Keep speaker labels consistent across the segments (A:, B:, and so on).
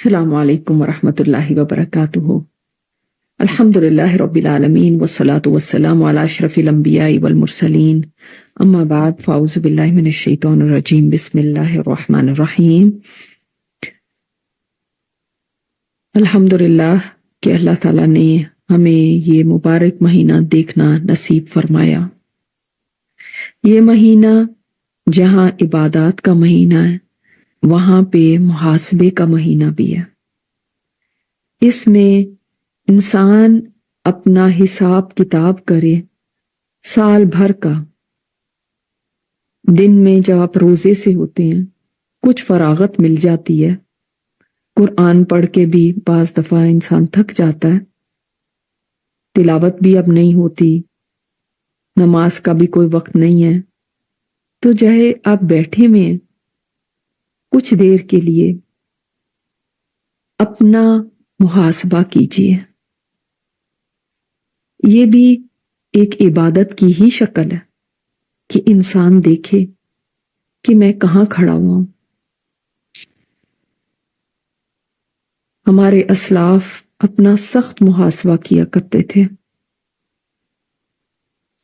A: السلام علیکم ورحمۃ اللہ وبرکاتہ۔ الحمد للہ رب العالمین والصلاة والسلام علی اشرف الانبیاء والمرسلین، اما بعد فاعوذ باللہ من الشیطان الرجیم، بسم اللہ الرحمن الرحیم۔ الحمد للہ کہ اللہ تعالیٰ نے ہمیں یہ مبارک مہینہ دیکھنا نصیب فرمایا۔ یہ مہینہ جہاں عبادات کا مہینہ ہے، وہاں پہ محاسبے کا مہینہ بھی ہے۔ اس میں انسان اپنا حساب کتاب کرے سال بھر کا۔ دن میں جب آپ روزے سے ہوتے ہیں کچھ فراغت مل جاتی ہے، قرآن پڑھ کے بھی بعض دفعہ انسان تھک جاتا ہے، تلاوت بھی اب نہیں ہوتی، نماز کا بھی کوئی وقت نہیں ہے، تو چاہے آپ بیٹھے میں ہیں کچھ دیر کے لیے اپنا محاسبہ کیجیے۔ یہ بھی ایک عبادت کی ہی شکل ہے کہ انسان دیکھے کہ میں کہاں کھڑا ہوا ہوں۔ ہمارے اسلاف اپنا سخت محاسبہ کیا کرتے تھے،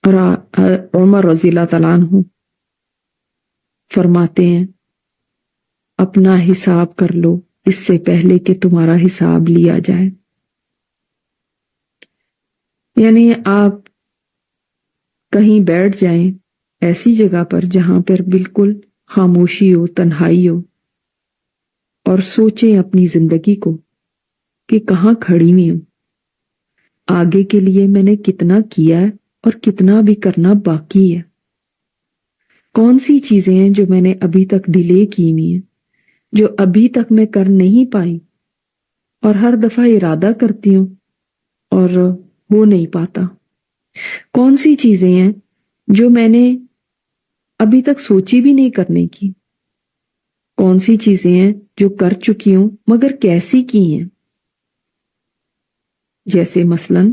A: اور عمر رضی اللہ تعالیٰ عنہ فرماتے ہیں اپنا حساب کر لو اس سے پہلے کہ تمہارا حساب لیا جائے۔ یعنی آپ کہیں بیٹھ جائیں ایسی جگہ پر جہاں پر بالکل خاموشی ہو، تنہائی ہو، اور سوچیں اپنی زندگی کو کہ کہاں کھڑی ہوئی ہوں، آگے کے لیے میں نے کتنا کیا ہے اور کتنا بھی کرنا باقی ہے، کون سی چیزیں ہیں جو میں نے ابھی تک ڈیلے کی ہوئی ہیں، جو ابھی تک میں کر نہیں پائی، اور ہر دفعہ ارادہ کرتی ہوں اور ہو نہیں پاتا۔ کون سی چیزیں ہیں جو میں نے ابھی تک سوچی بھی نہیں کرنے کی، کون سی چیزیں ہیں جو کر چکی ہوں مگر کیسی کی ہیں۔ جیسے مثلاً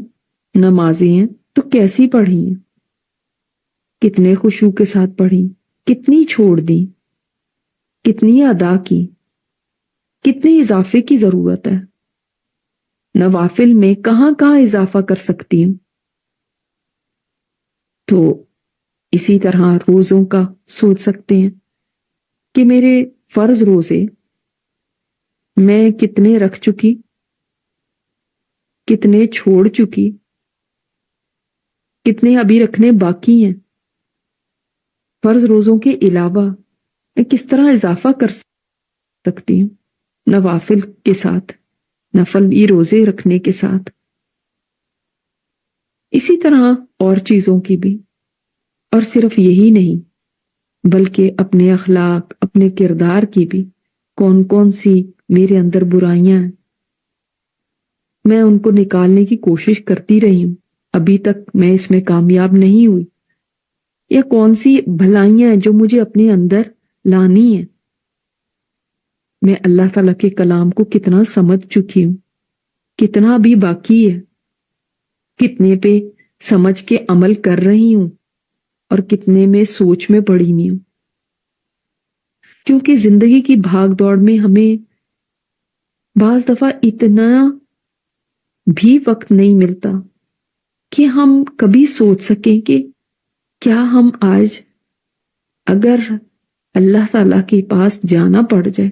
A: نمازیں ہیں تو کیسی پڑھی ہیں، کتنے خشوع کے ساتھ پڑھی، کتنی چھوڑ دی، کتنی ادا کی، کتنے اضافے کی ضرورت ہے، نوافل میں کہاں کہاں اضافہ کر سکتی ہوں۔ تو اسی طرح روزوں کا سوچ سکتے ہیں کہ میرے فرض روزے میں کتنے رکھ چکی، کتنے چھوڑ چکی، کتنے ابھی رکھنے باقی ہیں۔ فرض روزوں کے علاوہ میں کس طرح اضافہ کر سکتی ہوں نوافل کے ساتھ، نفلی روزے رکھنے کے ساتھ۔ اسی طرح اور چیزوں کی بھی، اور صرف یہی نہیں بلکہ اپنے اخلاق، اپنے کردار کی بھی، کون کون سی میرے اندر برائیاں ہیں، میں ان کو نکالنے کی کوشش کرتی رہی ہوں، ابھی تک میں اس میں کامیاب نہیں ہوئی، یا کون سی بھلائیاں ہیں جو مجھے اپنے اندر لانی ہیں۔ میں اللہ تعالیٰ کے کلام کو کتنا سمجھ چکی ہوں، کتنا بھی باقی ہے، کتنے پہ سمجھ کے عمل کر رہی ہوں، اور کتنے میں سوچ میں پڑی ہوئی ہوں۔ کیونکہ زندگی کی بھاگ دوڑ میں ہمیں بعض دفعہ اتنا بھی وقت نہیں ملتا کہ ہم کبھی سوچ سکیں کہ کیا ہم آج اگر اللہ تعالیٰ کے پاس جانا پڑ جائے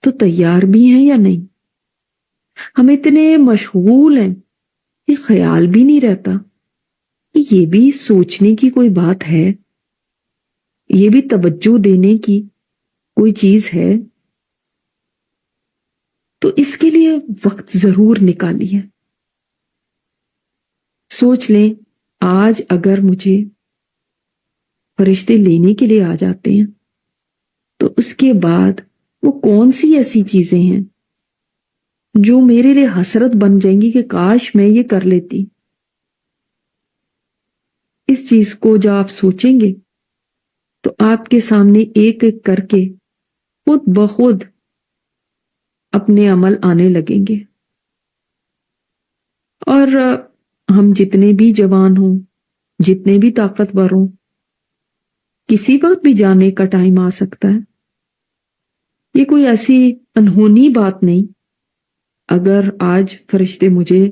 A: تو تیار بھی ہیں یا نہیں۔ ہم اتنے مشغول ہیں کہ خیال بھی نہیں رہتا کہ یہ بھی سوچنے کی کوئی بات ہے، یہ بھی توجہ دینے کی کوئی چیز ہے۔ تو اس کے لیے وقت ضرور نکالیے۔ سوچ لیں آج اگر مجھے فرشتے لینے کے لیے آ جاتے ہیں تو اس کے بعد وہ کون سی ایسی چیزیں ہیں جو میرے لیے حسرت بن جائیں گی کہ کاش میں یہ کر لیتی۔ اس چیز کو جب آپ سوچیں گے تو آپ کے سامنے ایک ایک کر کے خود بخود اپنے عمل آنے لگیں گے۔ اور ہم جتنے بھی جوان ہوں، جتنے بھی طاقتور ہوں، کسی وقت بھی جانے کا ٹائم آ سکتا ہے۔ یہ کوئی ایسی انہونی بات نہیں اگر آج فرشتے مجھے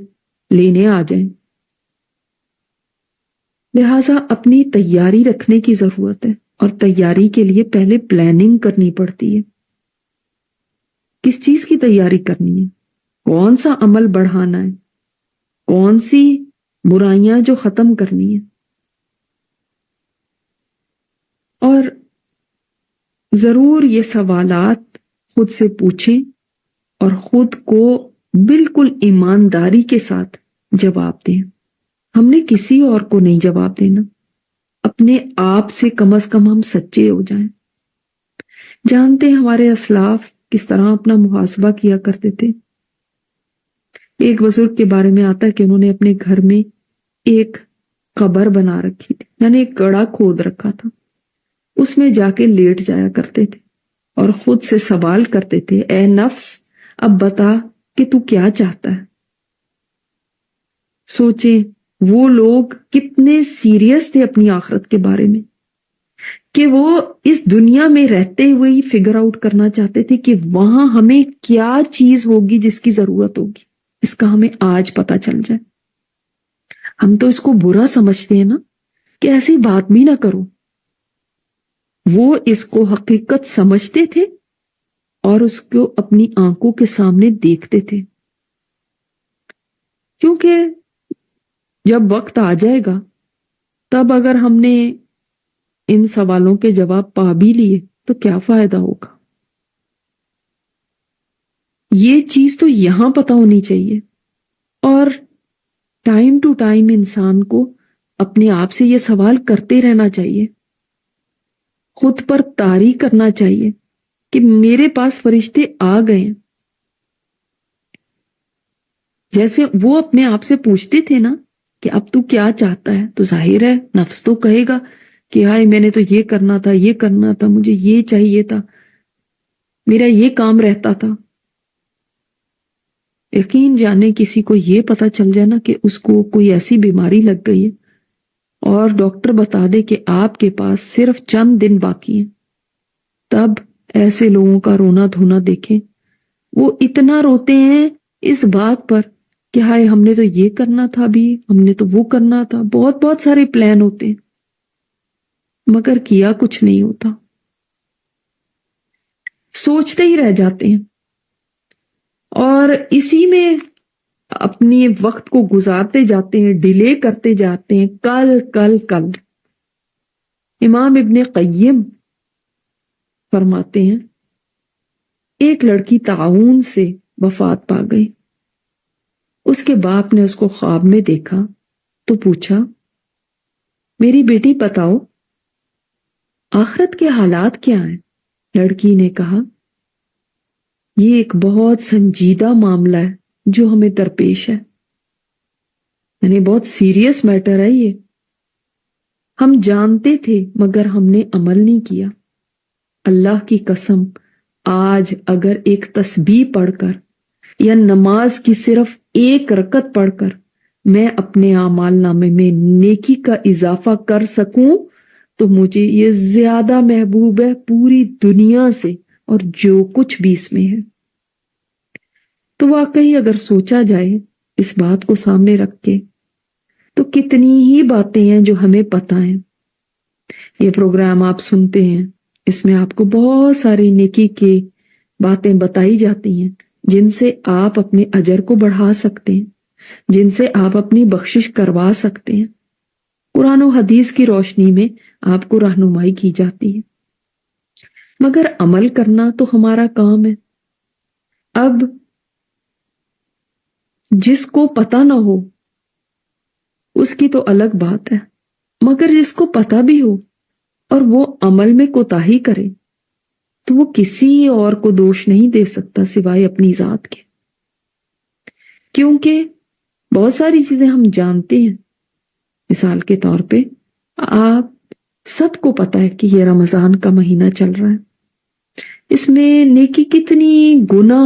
A: لینے آ جائیں. لہٰذا اپنی تیاری رکھنے کی ضرورت ہے، اور تیاری کے لیے پہلے پلاننگ کرنی پڑتی ہے. کس چیز کی تیاری کرنی ہے؟ کون سا عمل بڑھانا ہے؟ کون سی برائیاں جو ختم کرنی ہے؟ اور ضرور یہ سوالات خود سے پوچھیں اور خود کو بالکل ایمانداری کے ساتھ جواب دیں. ہم نے کسی اور کو نہیں جواب دینا، اپنے آپ سے کم از کم ہم سچے ہو جائیں. جانتے ہیں ہمارے اسلاف کس طرح اپنا محاسبہ کیا کرتے تھے. ایک بزرگ کے بارے میں آتا ہے کہ انہوں نے اپنے گھر میں ایک قبر بنا رکھی تھی، یعنی ایک گڑھا کھود رکھا تھا. اس میں جا کے لیٹ جایا کرتے تھے اور خود سے سوال کرتے تھے، اے نفس اب بتا کہ تو کیا چاہتا ہے. سوچیں وہ لوگ کتنے سیریس تھے اپنی آخرت کے بارے میں، کہ وہ اس دنیا میں رہتے ہوئے ہی فگر آؤٹ کرنا چاہتے تھے کہ وہاں ہمیں کیا چیز ہوگی جس کی ضرورت ہوگی. اس کا ہمیں آج پتہ چل جائے. ہم تو اس کو برا سمجھتے ہیں نا کہ ایسی بات بھی نہ کرو. وہ اس کو حقیقت سمجھتے تھے اور اس کو اپنی آنکھوں کے سامنے دیکھتے تھے. کیونکہ جب وقت آ جائے گا تب اگر ہم نے ان سوالوں کے جواب پا بھی لیے تو کیا فائدہ ہوگا. یہ چیز تو یہاں پتہ ہونی چاہیے. اور ٹائم ٹو ٹائم انسان کو اپنے آپ سے یہ سوال کرتے رہنا چاہیے، خود پر طاری کرنا چاہیے کہ میرے پاس فرشتے آ گئے ہیں. جیسے وہ اپنے آپ سے پوچھتے تھے نا کہ اب تو کیا چاہتا ہے، تو ظاہر ہے نفس تو کہے گا کہ ہائے میں نے تو یہ کرنا تھا، یہ کرنا تھا، مجھے یہ چاہیے تھا، میرا یہ کام رہتا تھا. یقین جانے کسی کو یہ پتا چل جائے نا کہ اس کو کوئی ایسی بیماری لگ گئی ہے اور ڈاکٹر بتا دے کہ آپ کے پاس صرف چند دن باقی ہیں، تب ایسے لوگوں کا رونا دھونا دیکھیں. وہ اتنا روتے ہیں اس بات پر کہ ہائے ہم نے تو یہ کرنا تھا، بھی ہم نے تو وہ کرنا تھا. بہت بہت سارے پلان ہوتے ہیں مگر کیا کچھ نہیں ہوتا، سوچتے ہی رہ جاتے ہیں اور اسی میں اپنی وقت کو گزارتے جاتے ہیں، ڈیلے کرتے جاتے ہیں. کل کل کل. امام ابن قیم فرماتے ہیں ایک لڑکی طاعون سے وفات پا گئی. اس کے باپ نے اس کو خواب میں دیکھا تو پوچھا، میری بیٹی بتاؤ آخرت کے حالات کیا ہیں؟ لڑکی نے کہا، یہ ایک بہت سنجیدہ معاملہ ہے جو ہمیں درپیش ہے، یعنی بہت سیریس میٹر ہے. یہ ہم جانتے تھے مگر ہم نے عمل نہیں کیا. اللہ کی قسم آج اگر ایک تسبیح پڑھ کر یا نماز کی صرف ایک رکعت پڑھ کر میں اپنے اعمال نامے میں نیکی کا اضافہ کر سکوں تو مجھے یہ زیادہ محبوب ہے پوری دنیا سے اور جو کچھ بھی اس میں ہے. تو واقعی اگر سوچا جائے اس بات کو سامنے رکھ کے تو کتنی ہی باتیں ہیں جو ہمیں پتہ ہیں. یہ پروگرام آپ سنتے ہیں، اس میں آپ کو بہت ساری نیکی کی باتیں بتائی جاتی ہیں جن سے آپ اپنے اجر کو بڑھا سکتے ہیں، جن سے آپ اپنی بخشش کروا سکتے ہیں. قرآن و حدیث کی روشنی میں آپ کو رہنمائی کی جاتی ہے، مگر عمل کرنا تو ہمارا کام ہے. اب جس کو پتہ نہ ہو اس کی تو الگ بات ہے، مگر جس کو پتہ بھی ہو اور وہ عمل میں کوتاہی کرے تو وہ کسی اور کو دوش نہیں دے سکتا سوائے اپنی ذات کے. کیونکہ بہت ساری چیزیں ہم جانتے ہیں. مثال کے طور پہ آپ سب کو پتا ہے کہ یہ رمضان کا مہینہ چل رہا ہے، اس میں نیکی کتنی گنا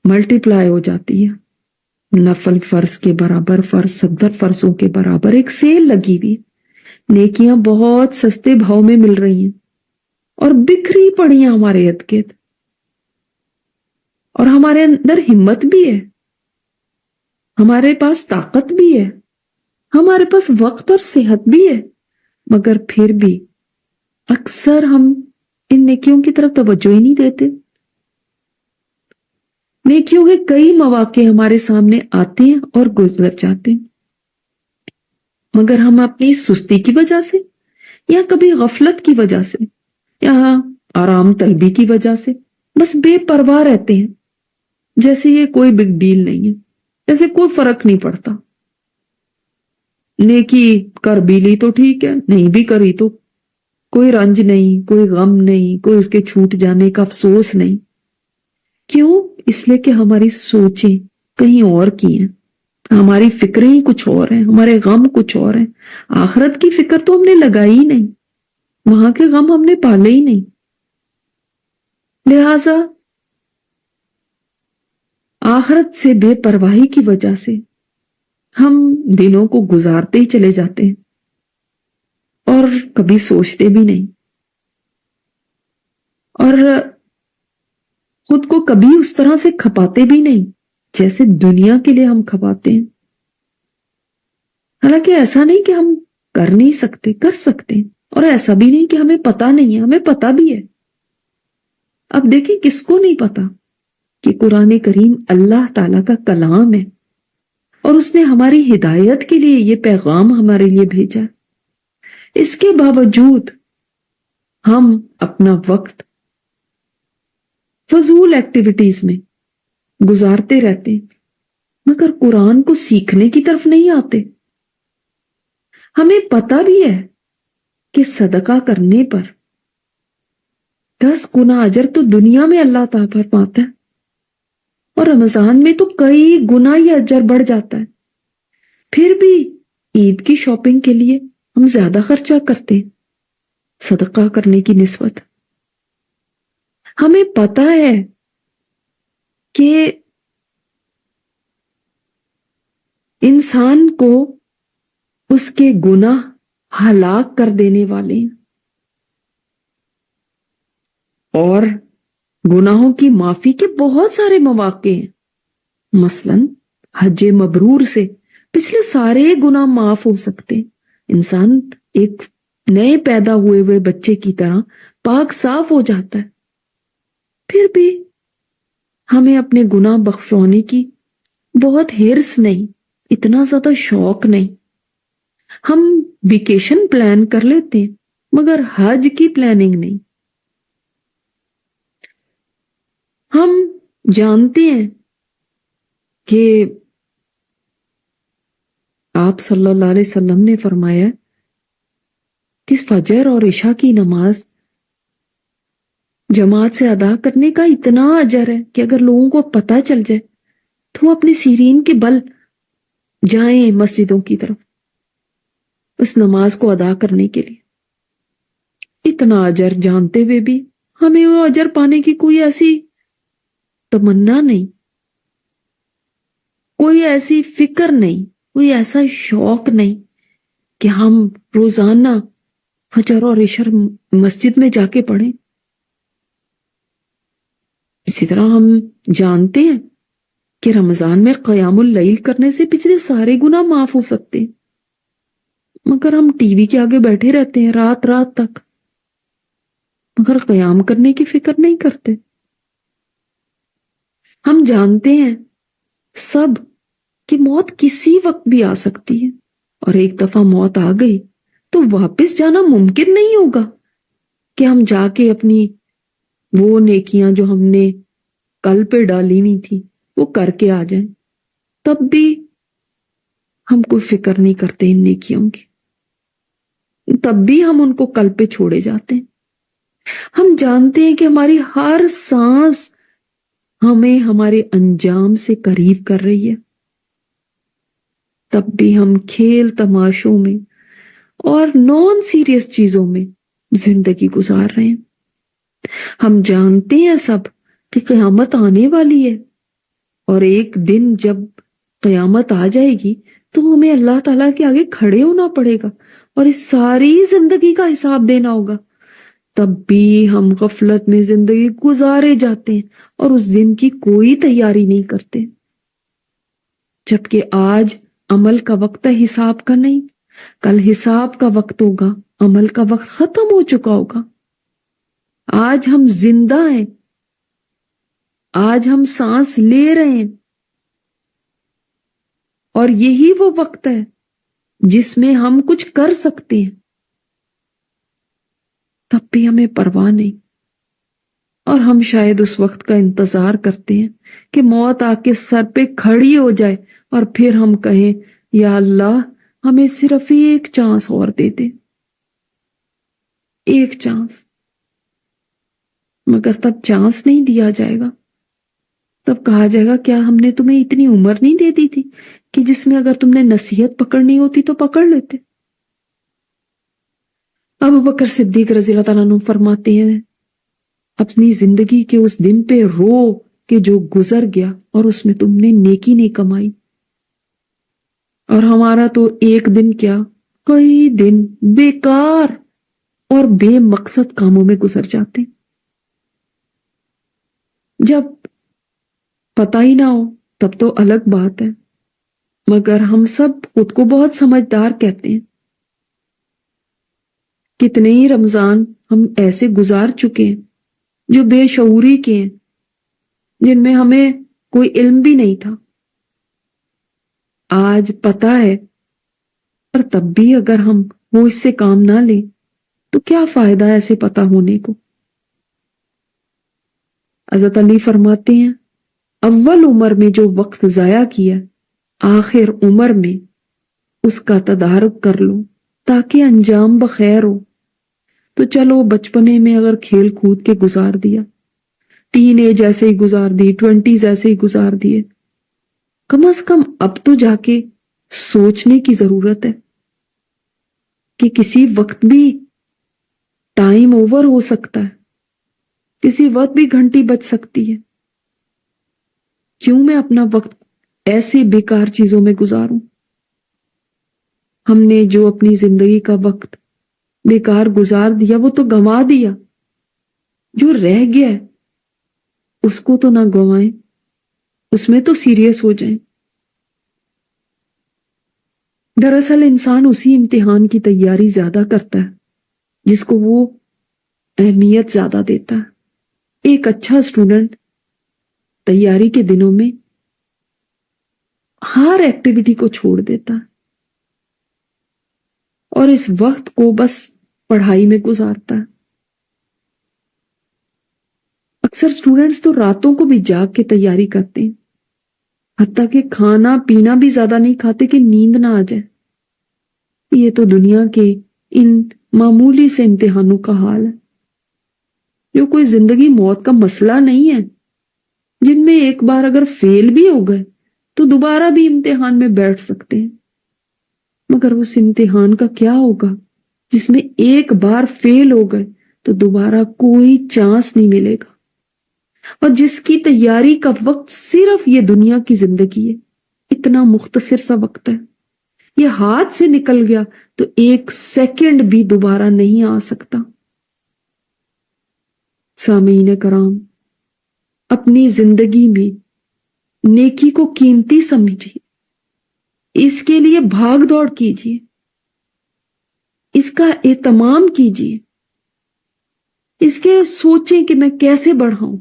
A: ملٹی پلائی ہو جاتی ہے. نفل فرض کے برابر، فرض 70 فرضوں کے برابر ایک سیل لگی ہوئی، نیکیاں بہت سستے بھاؤ میں مل رہی ہیں اور بکھری پڑی ہیں ہمارے ارد گرد. اور ہمارے اندر ہمت بھی ہے، ہمارے پاس طاقت بھی ہے، ہمارے پاس وقت اور صحت بھی ہے، مگر پھر بھی اکثر ہم ان نیکیوں کی طرف توجہ ہی نہیں دیتے۔ نیکیوں کے کئی مواقع ہمارے سامنے آتے ہیں اور گزر جاتے ہیں، مگر ہم اپنی سستی کی وجہ سے یا کبھی غفلت کی وجہ سے یا آرام طلبی کی وجہ سے بس بے پرواہ رہتے ہیں، جیسے یہ کوئی بگ ڈیل نہیں ہے، جیسے کوئی فرق نہیں پڑتا۔ نیکی کر بھی لی تو ٹھیک ہے، نہیں بھی کری تو کوئی رنج نہیں، کوئی غم نہیں، کوئی اس کے چھوٹ جانے کا افسوس نہیں۔ کیوں؟ اس لیے کہ ہماری سوچیں کہیں اور کی ہیں، ہماری فکریں ہی کچھ اور ہیں، ہمارے غم کچھ اور ہیں۔ آخرت کی فکر تو ہم نے لگائی ہی نہیں، وہاں کے غم ہم نے پالے ہی نہیں۔ لہذا آخرت سے بے پرواہی کی وجہ سے ہم دنوں کو گزارتے ہی چلے جاتے ہیں اور کبھی سوچتے بھی نہیں، اور خود کو کبھی اس طرح سے کھپاتے بھی نہیں جیسے دنیا کے لیے ہم کھپاتے ہیں۔ حالانکہ ایسا نہیں کہ ہم کر نہیں سکتے، کر سکتے ہیں، اور ایسا بھی نہیں کہ ہمیں پتا نہیں ہے، ہمیں پتا بھی ہے۔ اب دیکھیں کس کو نہیں پتا کہ قرآن کریم اللہ تعالیٰ کا کلام ہے اور اس نے ہماری ہدایت کے لیے یہ پیغام ہمارے لیے بھیجا۔ اس کے باوجود ہم اپنا وقت فضول ایکٹیویٹیز میں گزارتے رہتے ہیں، مگر قرآن کو سیکھنے کی طرف نہیں آتے۔ ہمیں پتا بھی ہے کہ صدقہ کرنے پر 10 گنا اجر تو دنیا میں اللہ تعالیٰ پر پاتا ہے، اور رمضان میں تو کئی گنا یہ اجر بڑھ جاتا ہے۔ پھر بھی عید کی شاپنگ کے لیے ہم زیادہ خرچہ کرتے ہیں صدقہ کرنے کی نسبت۔ ہمیں پتا ہے کہ انسان کو اس کے گناہ ہلاک کر دینے والے ہیں، اور گناہوں کی معافی کے بہت سارے مواقع ہیں۔ مثلاً حج مبرور سے پچھلے سارے گناہ معاف ہو سکتے ہیں، انسان ایک نئے پیدا ہوئے بچے کی طرح پاک صاف ہو جاتا ہے۔ پھر بھی ہمیں اپنے گناہ بخشوانے کی بہت ہرس نہیں، اتنا زیادہ شوق نہیں۔ ہم ویکیشن پلان کر لیتے ہیں مگر حج کی پلاننگ نہیں۔ ہم جانتے ہیں کہ آپ صلی اللہ علیہ وسلم نے فرمایا کہ فجر اور عشاء کی نماز جماعت سے ادا کرنے کا اتنا اجر ہے کہ اگر لوگوں کو پتہ چل جائے تو وہ اپنی سیرین کے بل جائیں مسجدوں کی طرف اس نماز کو ادا کرنے کے لیے۔ اتنا اجر جانتے ہوئے بھی ہمیں وہ اجر پانے کی کوئی ایسی تمنا نہیں، کوئی ایسی فکر نہیں، کوئی ایسا شوق نہیں کہ ہم روزانہ فجر اور عشاء مسجد میں جا کے پڑھیں۔ اسی طرح ہم جانتے ہیں کہ رمضان میں قیام اللیل کرنے سے پچھلے سارے گناہ معاف ہو سکتے ہیں، مگر ہم ٹی وی کے آگے بیٹھے رہتے ہیں رات رات تک، مگر قیام کرنے کی فکر نہیں کرتے۔ ہم جانتے ہیں سب کہ موت کسی وقت بھی آ سکتی ہے، اور ایک دفعہ موت آ گئی تو واپس جانا ممکن نہیں ہوگا کہ ہم جا کے اپنی وہ نیکیاں جو ہم نے کل پہ ڈالی ہوئی تھی وہ کر کے آ جائیں۔ تب بھی ہم کوئی فکر نہیں کرتے ان نیکیوں کی، تب بھی ہم ان کو کل پہ چھوڑے جاتے ہیں۔ ہم جانتے ہیں کہ ہماری ہر سانس ہمیں ہمارے انجام سے قریب کر رہی ہے، تب بھی ہم کھیل تماشوں میں اور نان سیریس چیزوں میں زندگی گزار رہے ہیں۔ ہم جانتے ہیں سب کہ قیامت آنے والی ہے، اور ایک دن جب قیامت آ جائے گی تو ہمیں اللہ تعالیٰ کے آگے کھڑے ہونا پڑے گا اور اس ساری زندگی کا حساب دینا ہوگا۔ تب بھی ہم غفلت میں زندگی گزارے جاتے ہیں اور اس دن کی کوئی تیاری نہیں کرتے، جبکہ آج عمل کا وقت ہے، حساب کا نہیں۔ کل حساب کا وقت ہوگا، عمل کا وقت ختم ہو چکا ہوگا۔ آج ہم زندہ ہیں، آج ہم سانس لے رہے ہیں، اور یہی وہ وقت ہے جس میں ہم کچھ کر سکتے ہیں، تب بھی ہمیں پرواہ نہیں، اور ہم شاید اس وقت کا انتظار کرتے ہیں کہ موت آ کے سر پہ کھڑی ہو جائے اور پھر ہم کہیں یا اللہ ہمیں صرف ایک چانس اور دے دے، ایک چانس۔ مگر تب چانس نہیں دیا جائے گا، تب کہا جائے گا کیا ہم نے تمہیں اتنی عمر نہیں دے دی تھی کہ جس میں اگر تم نے نصیحت پکڑنی ہوتی تو پکڑ لیتے؟ ابو بکر صدیق رضی اللہ تعالیٰ عنہ فرماتے ہیں اپنی زندگی کے اس دن پہ رو کہ جو گزر گیا اور اس میں تم نے نیکی نہیں کمائی، اور ہمارا تو ایک دن کیا کئی دن بیکار اور بے مقصد کاموں میں گزر جاتے ہیں۔ جب پتہ ہی نہ ہو تب تو الگ بات ہے، مگر ہم سب خود کو بہت سمجھدار کہتے ہیں۔ کتنے ہی رمضان ہم ایسے گزار چکے ہیں جو بے شعوری کے ہیں، جن میں ہمیں کوئی علم بھی نہیں تھا۔ آج پتہ ہے اور تب بھی اگر ہم وہ اس سے کام نہ لیں تو کیا فائدہ ایسے پتہ ہونے کو۔ حضرت علی فرماتے ہیں اول عمر میں جو وقت ضائع کیا آخر عمر میں اس کا تدارک کر لو تاکہ انجام بخیر ہو۔ تو چلو بچپنے میں اگر کھیل کود کے گزار دیا، ٹین ایج ایسے ہی گزار دی، 20s ایسے ہی گزار دیے، کم از کم اب تو جا کے سوچنے کی ضرورت ہے کہ کسی وقت بھی ٹائم اوور ہو سکتا ہے، کسی وقت بھی گھنٹی بج سکتی ہے۔ کیوں میں اپنا وقت ایسی بیکار چیزوں میں گزاروں؟ ہم نے جو اپنی زندگی کا وقت بیکار گزار دیا وہ تو گنوا دیا، جو رہ گیا ہے اس کو تو نہ گنوائیں، اس میں تو سیریس ہو جائیں۔ دراصل انسان اسی امتحان کی تیاری زیادہ کرتا ہے جس کو وہ اہمیت زیادہ دیتا ہے۔ ایک اچھا اسٹوڈنٹ تیاری کے دنوں میں ہر ایکٹیویٹی کو چھوڑ دیتا ہے اور اس وقت کو بس پڑھائی میں گزارتا ہے۔ اکثر اسٹوڈنٹس تو راتوں کو بھی جاگ کے تیاری کرتے ہیں، حتیٰ کہ کھانا پینا بھی زیادہ نہیں کھاتے کہ نیند نہ آ جائے۔ یہ تو دنیا کے ان معمولی سے امتحانوں کا حال ہے جو کوئی زندگی موت کا مسئلہ نہیں ہے، جن میں ایک بار اگر فیل بھی ہو گئے تو دوبارہ بھی امتحان میں بیٹھ سکتے ہیں۔ مگر اس امتحان کا کیا ہوگا جس میں ایک بار فیل ہو گئے تو دوبارہ کوئی چانس نہیں ملے گا، اور جس کی تیاری کا وقت صرف یہ دنیا کی زندگی ہے، اتنا مختصر سا وقت ہے، یہ ہاتھ سے نکل گیا تو ایک سیکنڈ بھی دوبارہ نہیں آ سکتا۔ سامعین کرام، اپنی زندگی میں نیکی کو قیمتی سمجھیے، اس کے لیے بھاگ دوڑ کیجیے، اس کا اہتمام کیجیے، اس کے سوچیں کہ میں کیسے بڑھاؤں۔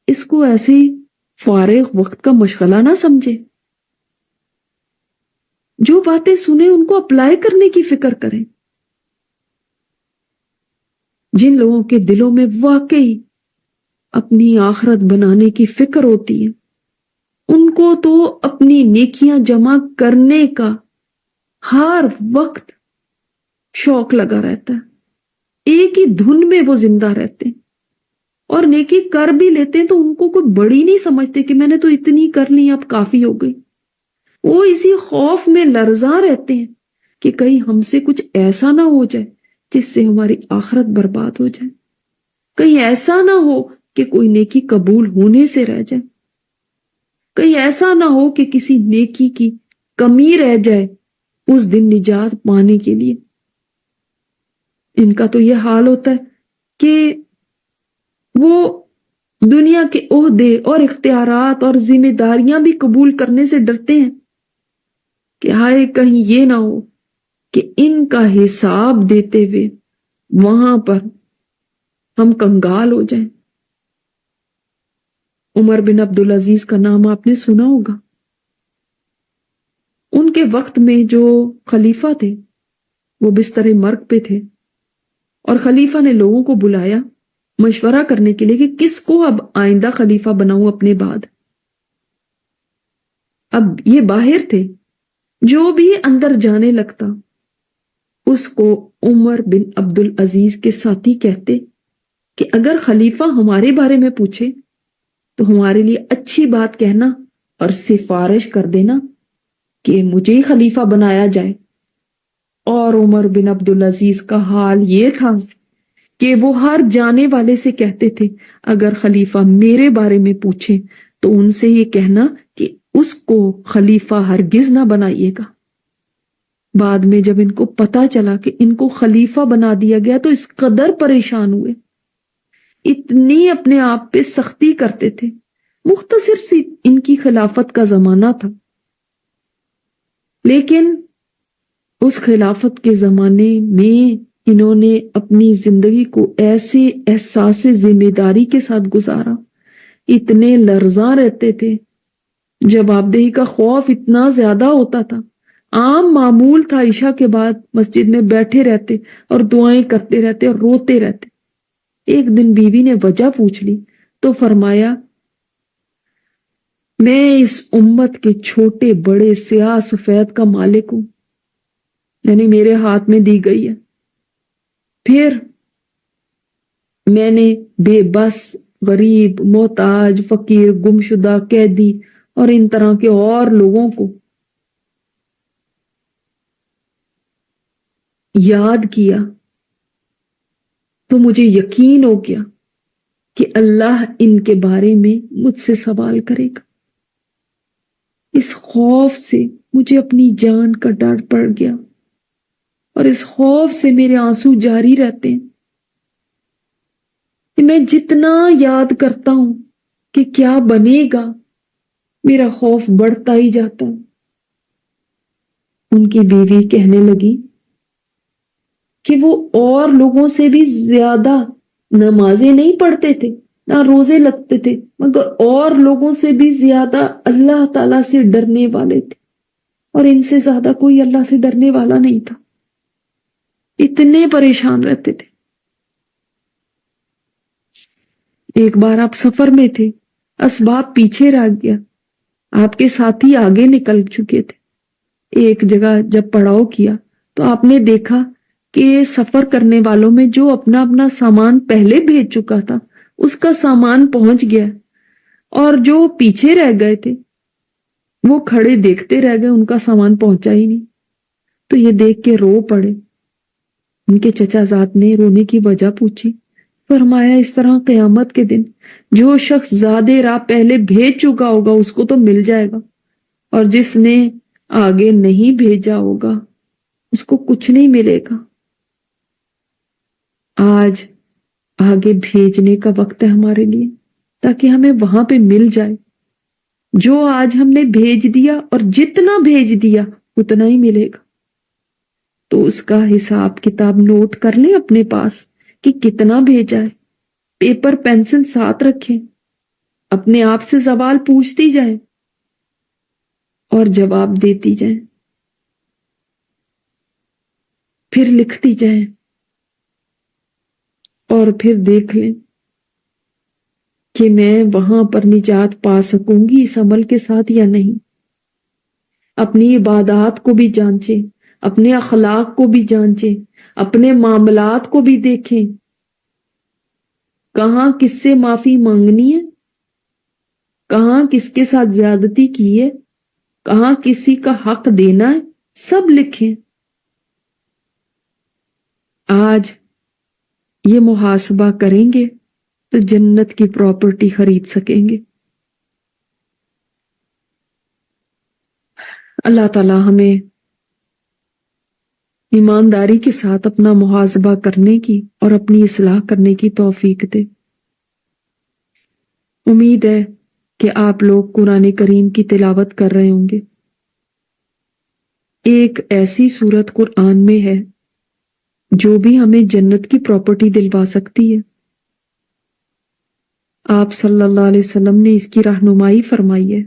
A: اس کو ایسے فارغ وقت کا مشغلہ نہ سمجھے، جو باتیں سنیں ان کو اپلائی کرنے کی فکر کریں۔ جن لوگوں کے دلوں میں واقعی اپنی آخرت بنانے کی فکر ہوتی ہے ان کو تو اپنی نیکیاں جمع کرنے کا ہر وقت شوق لگا رہتا ہے، ایک ہی دھن میں وہ زندہ رہتے ہیں، اور نیکی کر بھی لیتے ہیں تو ان کو کوئی بڑی نہیں سمجھتے کہ میں نے تو اتنی کر لی اب کافی ہو گئی۔ وہ اسی خوف میں لرزاں رہتے ہیں کہ کہیں ہم سے کچھ ایسا نہ ہو جائے جس سے ہماری آخرت برباد ہو جائے، کہیں ایسا نہ ہو کہ کوئی نیکی قبول ہونے سے رہ جائے، کہیں ایسا نہ ہو کہ کسی نیکی کی کمی رہ جائے اس دن نجات پانے کے لیے۔ ان کا تو یہ حال ہوتا ہے کہ وہ دنیا کے عہدے اور اختیارات اور ذمہ داریاں بھی قبول کرنے سے ڈرتے ہیں کہ ہائے کہیں یہ نہ ہو کہ ان کا حساب دیتے ہوئے وہاں پر ہم کنگال ہو جائیں۔ عمر بن عبدالعزیز کا نام آپ نے سنا ہوگا۔ ان کے وقت میں جو خلیفہ تھے وہ بستر مرگ پہ تھے، اور خلیفہ نے لوگوں کو بلایا مشورہ کرنے کے لیے کہ کس کو اب آئندہ خلیفہ بناؤں اپنے بعد۔ اب یہ باہر تھے، جو بھی اندر جانے لگتا اس کو عمر بن عبدالعزیز کے ساتھی کہتے کہ اگر خلیفہ ہمارے بارے میں پوچھے تو ہمارے لیے اچھی بات کہنا اور سفارش کر دینا کہ مجھے ہی خلیفہ بنایا جائے۔ اور عمر بن عبدالعزیز کا حال یہ تھا کہ وہ ہر جانے والے سے کہتے تھے اگر خلیفہ میرے بارے میں پوچھے تو ان سے یہ کہنا کہ اس کو خلیفہ ہرگز نہ بنائیے گا۔ بعد میں جب ان کو پتا چلا کہ ان کو خلیفہ بنا دیا گیا تو اس قدر پریشان ہوئے، اتنی اپنے آپ پہ سختی کرتے تھے۔ مختصر سی ان کی خلافت کا زمانہ تھا، لیکن اس خلافت کے زمانے میں انہوں نے اپنی زندگی کو ایسے احساس ذمہ داری کے ساتھ گزارا، اتنے لرزاں رہتے تھے، جواب دہی کا خوف اتنا زیادہ ہوتا تھا۔ عام معمول تھا عشاء کے بعد مسجد میں بیٹھے رہتے اور دعائیں کرتے رہتے اور روتے رہتے۔ ایک دن بیوی نے وجہ پوچھ لی تو فرمایا میں اس امت کے چھوٹے بڑے سیاہ سفید کا مالک ہوں، یعنی میرے ہاتھ میں دی گئی ہے۔ پھر میں نے بے بس، غریب، محتاج، فقیر، گمشدہ، قیدی اور ان طرح کے اور لوگوں کو یاد کیا تو مجھے یقین ہو گیا کہ اللہ ان کے بارے میں مجھ سے سوال کرے گا۔ اس خوف سے مجھے اپنی جان کا ڈر پڑ گیا اور اس خوف سے میرے آنسو جاری رہتے ہیں کہ میں جتنا یاد کرتا ہوں کہ کیا بنے گا میرا خوف بڑھتا ہی جاتا۔ ان کی بیوی کہنے لگی کہ وہ اور لوگوں سے بھی زیادہ نمازیں نہیں پڑھتے تھے، نہ روزے لگتے تھے، مگر اور لوگوں سے بھی زیادہ اللہ تعالیٰ سے ڈرنے والے تھے، اور ان سے زیادہ کوئی اللہ سے ڈرنے والا نہیں تھا۔ اتنے پریشان رہتے تھے۔ ایک بار آپ سفر میں تھے، اسباب پیچھے رہ گیا، آپ کے ساتھی آگے نکل چکے تھے۔ ایک جگہ جب پڑاؤ کیا تو آپ نے دیکھا کہ سفر کرنے والوں میں جو اپنا اپنا سامان پہلے بھیج چکا تھا اس کا سامان پہنچ گیا، اور جو پیچھے رہ گئے تھے وہ کھڑے دیکھتے رہ گئے، ان کا سامان پہنچا ہی نہیں۔ تو یہ دیکھ کے رو پڑے۔ ان کے چچا زاد نے رونے کی وجہ پوچھی، فرمایا اس طرح قیامت کے دن جو شخص زیادہ راہ پہلے بھیج چکا ہوگا اس کو تو مل جائے گا، اور جس نے آگے نہیں بھیجا ہوگا اس کو کچھ نہیں ملے گا۔ آج آگے بھیجنے کا وقت ہے ہمارے لیے، تاکہ ہمیں وہاں پہ مل جائے جو آج ہم نے بھیج دیا، اور جتنا بھیج دیا اتنا ہی ملے گا۔ تو اس کا حساب کتاب نوٹ کر لیں اپنے پاس کہ کتنا بھیجا ہے، پیپر پینسل ساتھ رکھیں، اپنے آپ سے سوال پوچھتی جائیں اور جواب دیتی جائیں، پھر لکھتی جائیں، اور پھر دیکھ لیں کہ میں وہاں پر نجات پا سکوں گی اس عمل کے ساتھ یا نہیں۔ اپنی عبادات کو بھی جانچیں، اپنے اخلاق کو بھی جانچیں، اپنے معاملات کو بھی دیکھیں، کہاں کس سے معافی مانگنی ہے، کہاں کس کے ساتھ زیادتی کی ہے، کہاں کسی کا حق دینا ہے، سب لکھیں۔ آج یہ محاسبہ کریں گے تو جنت کی پراپرٹی خرید سکیں گے۔ اللہ تعالی ہمیں ایمانداری کے ساتھ اپنا محاسبہ کرنے کی اور اپنی اصلاح کرنے کی توفیق دے۔ امید ہے کہ آپ لوگ قرآن کریم کی تلاوت کر رہے ہوں گے۔ ایک ایسی سورت قرآن میں ہے جو بھی ہمیں جنت کی پراپرٹی دلوا سکتی ہے۔ آپ صلی اللہ علیہ وسلم نے اس کی رہنمائی فرمائی ہے۔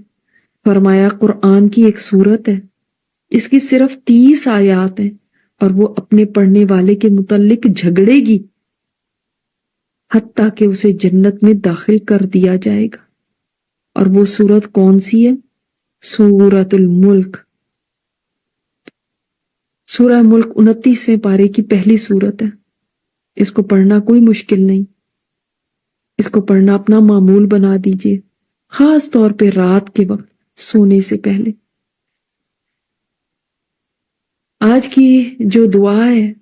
A: فرمایا قرآن کی ایک سورت ہے، اس کی صرف 30 آیات ہیں، اور وہ اپنے پڑھنے والے کے متعلق جھگڑے گی حتیٰ کہ اسے جنت میں داخل کر دیا جائے گا۔ اور وہ سورت کون سی ہے؟ سورۃ الملک۔ سورہ ملک 29ویں پارے کی پہلی سورت ہے۔ اس کو پڑھنا کوئی مشکل نہیں، اس کو پڑھنا اپنا معمول بنا دیجئے، خاص طور پہ رات کے وقت سونے سے پہلے۔ آج کی جو دعا ہے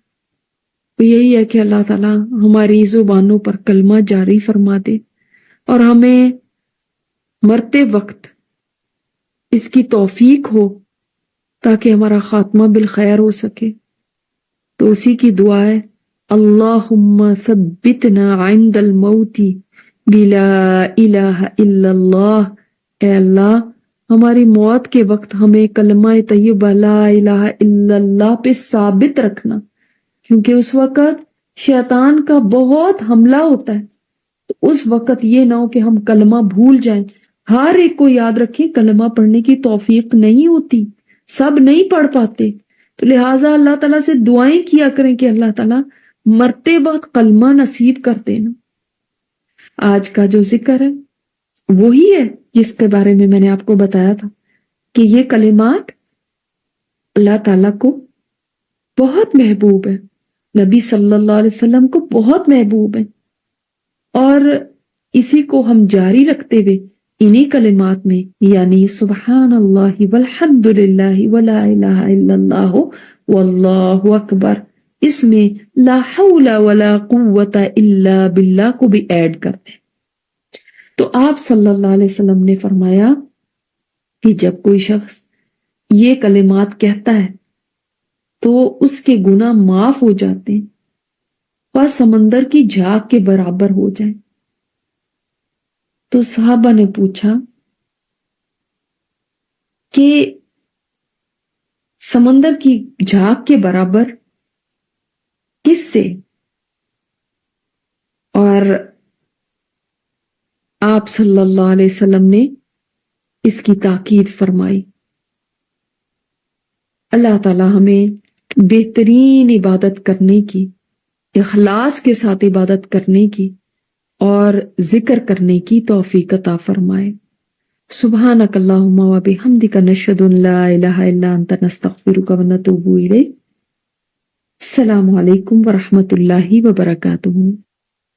A: وہ یہی ہے کہ اللہ تعالیٰ ہماری زبانوں پر کلمہ جاری فرما دے اور ہمیں مرتے وقت اس کی توفیق ہو تاکہ ہمارا خاتمہ بالخیر ہو سکے۔ تو اسی کی دعا ہے، اللہم ثبتنا عند الموت بلا الہ الا اللہ۔ اے اللہ ہماری موت کے وقت ہمیں کلمہ طیبہ لا الہ الا اللہ پہ ثابت رکھنا، کیونکہ اس وقت شیطان کا بہت حملہ ہوتا ہے۔ تو اس وقت یہ نہ ہو کہ ہم کلمہ بھول جائیں۔ ہر ایک کو یاد رکھیں کلمہ پڑھنے کی توفیق نہیں ہوتی، سب نہیں پڑھ پاتے، تو لہٰذا اللہ تعالیٰ سے دعائیں کیا کریں کہ اللہ تعالیٰ مرتے وقت کلمہ نصیب کر دینا۔ آج کا جو ذکر ہے وہی ہے جس کے بارے میں میں نے آپ کو بتایا تھا کہ یہ کلمات اللہ تعالیٰ کو بہت محبوب ہے، نبی صلی اللہ علیہ وسلم کو بہت محبوب ہے، اور اسی کو ہم جاری رکھتے ہوئے انہی کلمات میں، یعنی سبحان اللہ والحمد للہ ولا الہ الا اللہ واللہ اکبر، اس میں لا حول ولا قوت الا باللہ کو بھی ایڈ کرتے ہیں۔ تو آپ صلی اللہ علیہ وسلم نے فرمایا کہ جب کوئی شخص یہ کلمات کہتا ہے تو اس کے گناہ معاف ہو جاتے ہیں، اور سمندر کی جھاگ کے برابر ہو جائیں۔ تو صحابہ نے پوچھا کہ سمندر کی جھاگ کے برابر کس سے؟ اور آپ صلی اللہ علیہ وسلم نے اس کی تاکید فرمائی۔ اللہ تعالی ہمیں بہترین عبادت کرنے کی، اخلاص کے ساتھ عبادت کرنے کی اور ذکر کرنے کی توفیق عطا فرمائے۔ سبحانک اللہم و بحمدک نشہد ان لا الہ الا انت نستغفرک و نتوب الیک۔ السلام علیکم ورحمۃ اللہ وبرکاتہ۔